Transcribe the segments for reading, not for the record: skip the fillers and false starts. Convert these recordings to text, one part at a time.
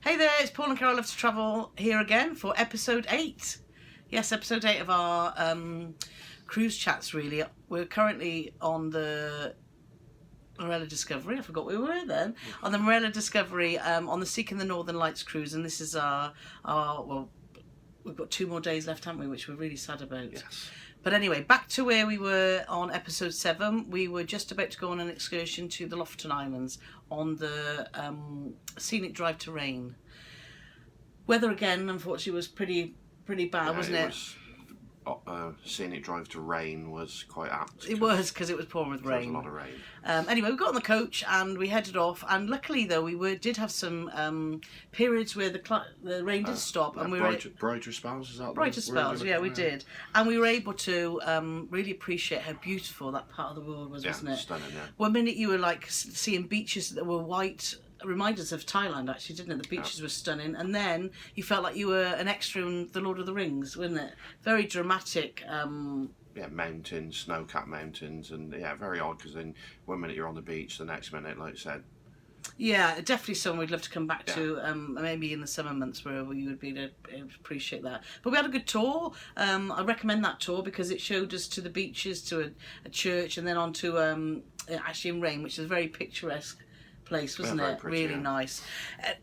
Hey there, it's Paul and Carol Love to Travel here again for episode 8. Yes, episode 8 of our cruise chats, really. We're currently on the Marella Discovery. I forgot where we were then. On the Marella Discovery, on the Seeking the Northern Lights cruise, and this is our well, we've got 2 more days left, haven't we, which we're really sad about. Yes. But anyway, back to where we were on episode 7. We were just about to go on an excursion to the Lofeten Islands on the scenic drive to Reine. Weather again, unfortunately, was pretty bad, wasn't it? Scenic drive to Reine was quite apt. It was, because it was pouring with rain. There was a lot of rain. Anyway, we got on the coach and we headed off. And luckily, though, we did have some periods where the rain did stop, and we were brighter spells. Is that brighter spells? Yeah, we did, and we were able to really appreciate how beautiful that part of the world was, wasn't it? Stunning. Yeah. One minute you were like seeing beaches that were white. Reminded us of Thailand, actually, didn't it? The beaches were stunning, and then you felt like you were an extra in The Lord of the Rings, wasn't it? Very dramatic. Yeah, mountains, snow-capped mountains, and yeah, very odd because then 1 minute you're on the beach, the next minute, like I said. Yeah, definitely something we'd love to come back to, maybe in the summer months where you would be to appreciate that. But we had a good tour. I recommend that tour because it showed us to the beaches, to a church, and then on to actually in Reine, which is very picturesque place, wasn't it? Pretty, really nice.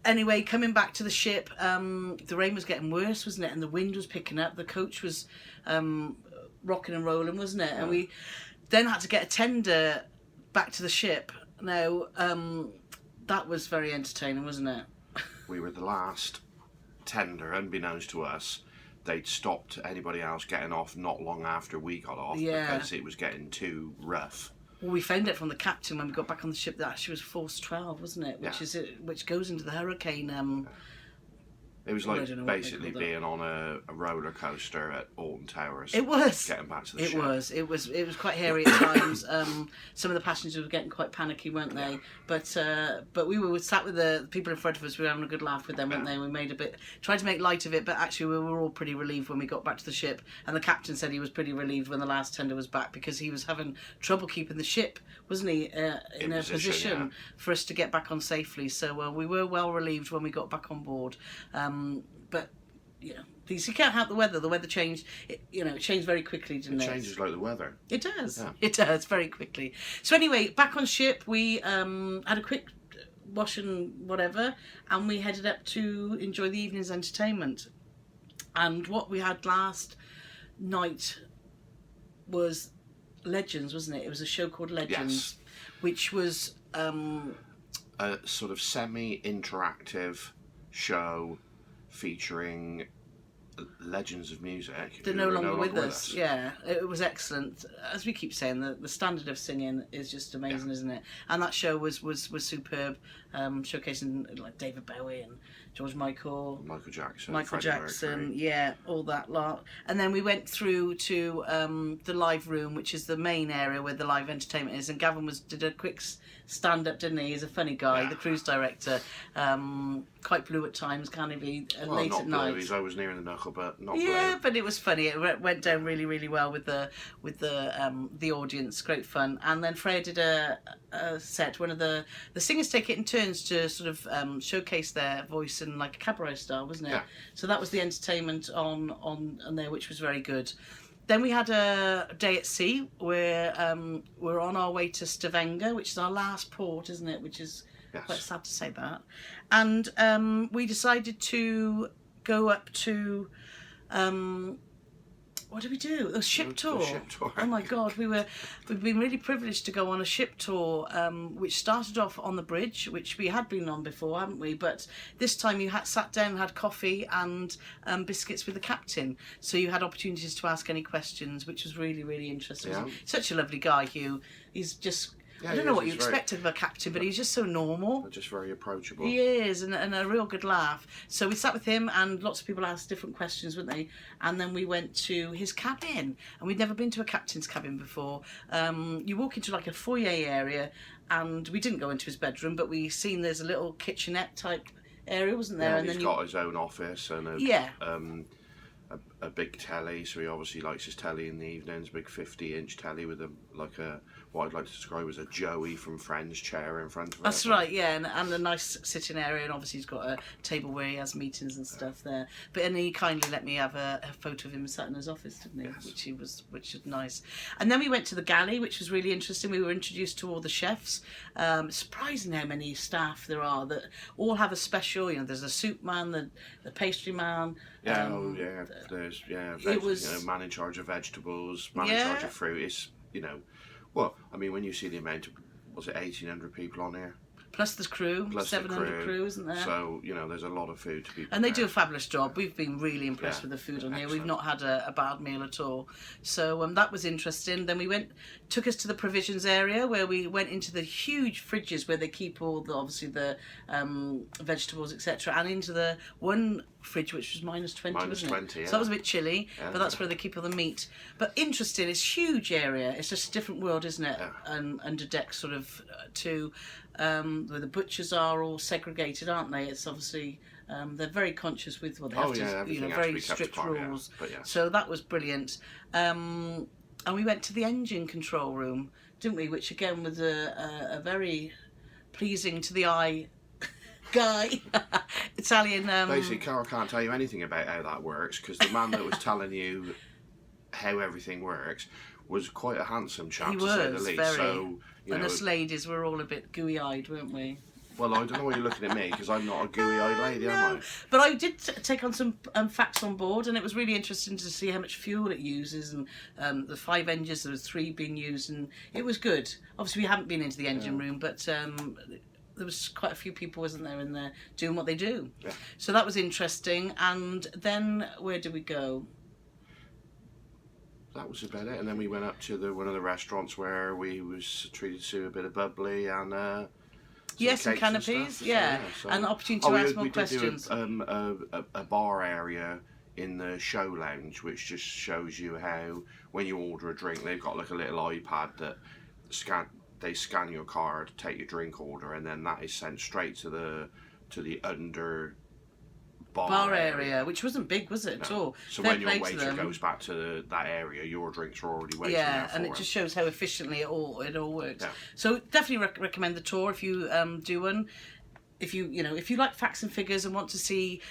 Anyway, coming back to the ship, the rain was getting worse, wasn't it? And the wind was picking up. The coach was rocking and rolling, wasn't it? And we then had to get a tender back to the ship. Now, that was very entertaining, wasn't it? We were the last tender, unbeknownst to us. They'd stopped anybody else getting off not long after we got off because it was getting too rough. Well, we found it from the captain when we got back on the ship that actually was force 12, wasn't it? Which goes into the hurricane. It was like basically being on a roller coaster at Alton Towers. It was. Getting back to the ship. It was quite hairy at times. Some of the passengers were getting quite panicky, weren't they? But we were sat with the people in front of us. We were having a good laugh with them, weren't they? We tried to make light of it, but actually we were all pretty relieved when we got back to the ship. And the captain said he was pretty relieved when the last tender was back because he was having trouble keeping the ship, wasn't he, in a position for us to get back on safely. So we were well relieved when we got back on board. But you can't help the weather. The weather changed. It changed very quickly, didn't it? It changes like the weather. It does. Yeah. It does very quickly. So anyway, back on ship, we had a quick wash and whatever, and we headed up to enjoy the evening's entertainment. And what we had last night was Legends, wasn't it? It was a show called Legends, which was a sort of semi-interactive show featuring legends of music. They're no longer with us. Yeah, it was excellent. As we keep saying, the standard of singing is just amazing, isn't it? And that show was superb, showcasing like David Bowie and George Michael Jackson, all that lot. And then we went through to the live room, which is the main area where the live entertainment is. And Gavin did a quick stand up, didn't he? He's a funny guy, the cruise director. Quite blue at times, can't he be? Late at night. He's always near the knuckle, but not blue. Yeah, but it was funny. It went down really, really well with the audience. Great fun. And then Freya did a set. One of the singers take it in turns to sort of showcase their voice in like a cabaret style, wasn't it? Yeah. So that was the entertainment on there, which was very good. Then we had a day at sea where we're on our way to Stavanger, which is our last port, isn't it? Which is quite sad to say that. And we decided to go up to what did we do? A ship tour. The ship tour. Oh my God, we've been really privileged to go on a ship tour, which started off on the bridge, which we had been on before, haven't we? But this time you sat down and had coffee and biscuits with the captain, so you had opportunities to ask any questions, which was really, really interesting. Yeah. Such a lovely guy, Hugh. He's just. I don't know what you expected of a captain, but he's just so normal. Just very approachable. He is, and a real good laugh. So we sat with him, and lots of people asked different questions, wouldn't they? And then we went to his cabin, and we'd never been to a captain's cabin before. You walk into like a foyer area, and we didn't go into his bedroom, but we seen there's a little kitchenette type area, wasn't there? Yeah, and he's got his own office and a big telly, so he obviously likes his telly in the evenings, big 50-inch telly with what I'd like to describe as a Joey from Friends chair in front of it. That's right, yeah, and a nice sitting area, and obviously he's got a table where he has meetings and stuff there. But and he kindly let me have a photo of him sat in his office, didn't he? Yes. Which was nice. And then we went to the Galley, which was really interesting. We were introduced to all the chefs. Surprising how many staff there are that all have a special. You know, there's a soup man, the pastry man. Yeah, there's it was man in charge of vegetables, man in charge of fruit. It's well, I mean, when you see the amount of, was it 1,800 people on here? Plus the crew, 700 crew, isn't there? So, there's a lot of food to be prepared. And they do a fabulous job. We've been really impressed with the food on here. Excellent. We've not had a bad meal at all. So that was interesting. Then we took us to the provisions area where we went into the huge fridges where they keep all the vegetables, etc. And into the one fridge which was -20, wasn't it? -20, yeah. So that was a bit chilly, but that's where they keep all the meat. But interesting, it's a huge area. It's just a different world, isn't it? Yeah. And under deck sort of too. Where the butchers are all segregated, aren't they? It's obviously they're very conscious with what they have to, very strict rules. Yeah. Yes. So that was brilliant. And we went to the engine control room, didn't we? Which again was a very pleasing to the eye guy, Italian. Basically, Carl can't tell you anything about how that works because the man that was telling you how everything works was quite a handsome chap, to say the least. Very. So, and us ladies were all a bit gooey-eyed, weren't we? Well, I don't know why you're looking at me because I'm not a gooey-eyed lady, am I? But I did take on some facts on board, and it was really interesting to see how much fuel it uses, and the 5 engines, there was 3 being used, and it was good. Obviously, we haven't been into the engine room, but there was quite a few people, wasn't there, in there doing what they do. Yeah. So that was interesting. And then where did we go? That was about it, and then we went up to one of the restaurants where we was treated to a bit of bubbly and some canopies, and opportunity to ask more questions. We did do a bar area in the show lounge, which just shows you how when you order a drink, they've got like a little iPad that they scan your card, take your drink order, and then that is sent straight to the under bar area, which wasn't big, was it, at all? So when your waiter goes back to that area, your drinks are already waiting there for and it just shows how efficiently it all works. Yeah. So definitely recommend the tour if you do one. If you like facts and figures and want to see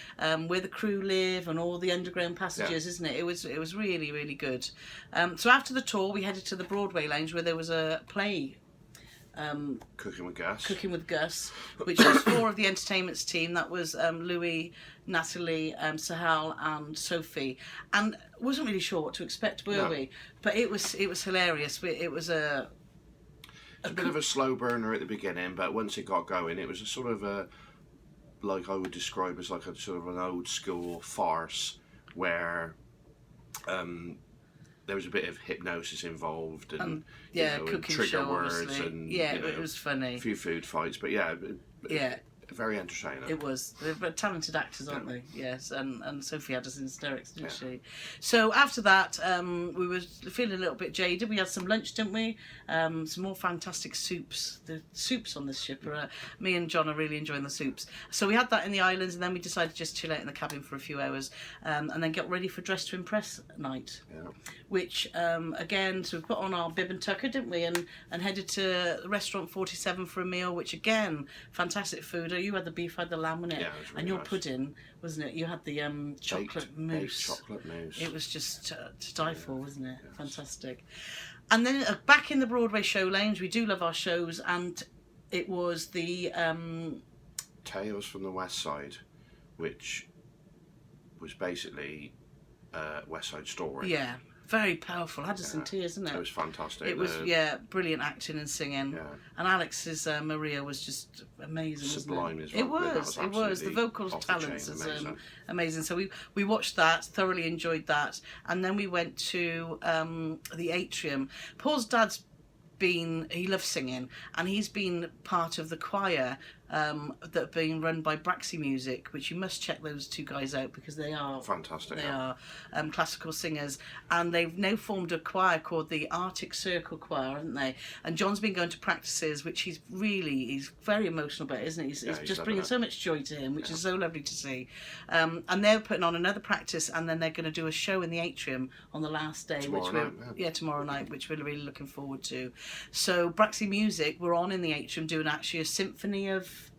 where the crew live and all the underground passages, isn't it? It was really, really good. So after the tour, we headed to the Broadway Lounge where there was a play. Cooking with Gus, which was 4 of the entertainments team. That was Louis, Natalie, Sahal and Sophie, and wasn't really sure what to expect, were we? But it was hilarious. It was a bit of a slow burner at the beginning, but once it got going, it was a sort of like I would describe as like a sort of an old school farce where there was a bit of hypnosis involved and cooking trigger show, words obviously. and it was funny. A few food fights, but very entertaining. It was. They're talented actors, aren't they? Yes, and Sophie had us in hysterics, didn't she? So after that, we were feeling a little bit jaded. We had some lunch, didn't we? Some more fantastic soups. The soups on this ship are... me and John are really enjoying the soups. So we had that in the islands, and then we decided to just chill out in the cabin for a few hours, and then get ready for Dress to Impress night. Yeah. Which, again, so we put on our bib and tucker, didn't we? And headed to Restaurant 47 for a meal, which, again, fantastic food. You had the beef, I had the lamb, wasn't it? Yeah, it was really and your nice. pudding, wasn't it? You had the chocolate mousse. Chocolate mousse. It was just to die for, wasn't it? Yes. Fantastic. And then back in the Broadway show lounge, we do love our shows, and it was the... Tales from the West Side, which was basically West Side Story. Yeah. Very powerful. Had us in tears, isn't it? It was fantastic. It was, brilliant acting and singing. Yeah. And Alex's Maria was just amazing, Sublime, wasn't it? It was. The vocal talents is amazing. So we watched that, thoroughly enjoyed that. And then we went to the atrium. Paul's dad's he loves singing, and he's been part of the choir that are being run by Braxy Music, which you must check those two guys out because they are fantastic. They are classical singers, and they've now formed a choir called the Arctic Circle Choir, haven't they? And John's been going to practices, which he's very emotional about, isn't he? He's just bringing so much joy to him, which is so lovely to see. And they're putting on another practice, and then they're going to do a show in the atrium on the last day, tomorrow night, which we're really looking forward to. So Braxy Music, we're on in the atrium doing actually a symphony of.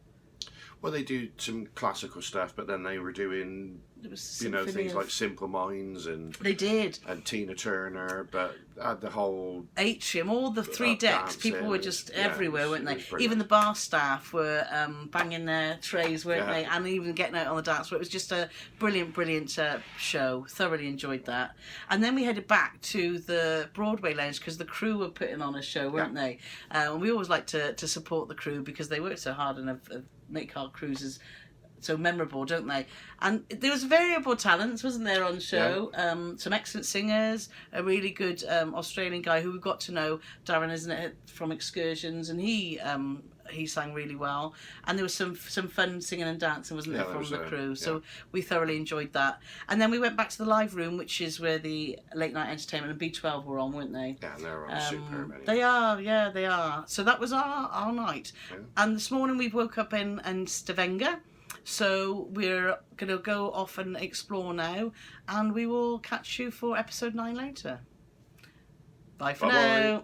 Well, they do some classical stuff, but then they were doing, things like Simple Minds and they did and Tina Turner, but the whole atrium, all the three decks, people were just everywhere, weren't they? Even the bar staff were banging their trays, weren't they? And even getting out on the dance floor. It was just a brilliant show. Thoroughly enjoyed that. And then we headed back to the Broadway Lounge because the crew were putting on a show, weren't they? And we always like to support the crew because they work so hard and have make our cruises so memorable, don't they? And there was variable talents, wasn't there, on show? Some excellent singers, a really good Australian guy who we got to know, Darren, isn't it, from Excursions, and he sang really well. And there was some fun singing and dancing, wasn't there, from the crew? So we thoroughly enjoyed that. And then we went back to the live room, which is where the late night entertainment and B12 were on, weren't they? Yeah, they're on superb. Anyway. They are. So that was our night. Yeah. And this morning we woke up in Stavanger. So we're going to go off and explore now, and we will catch you for episode 9 later. Bye for now.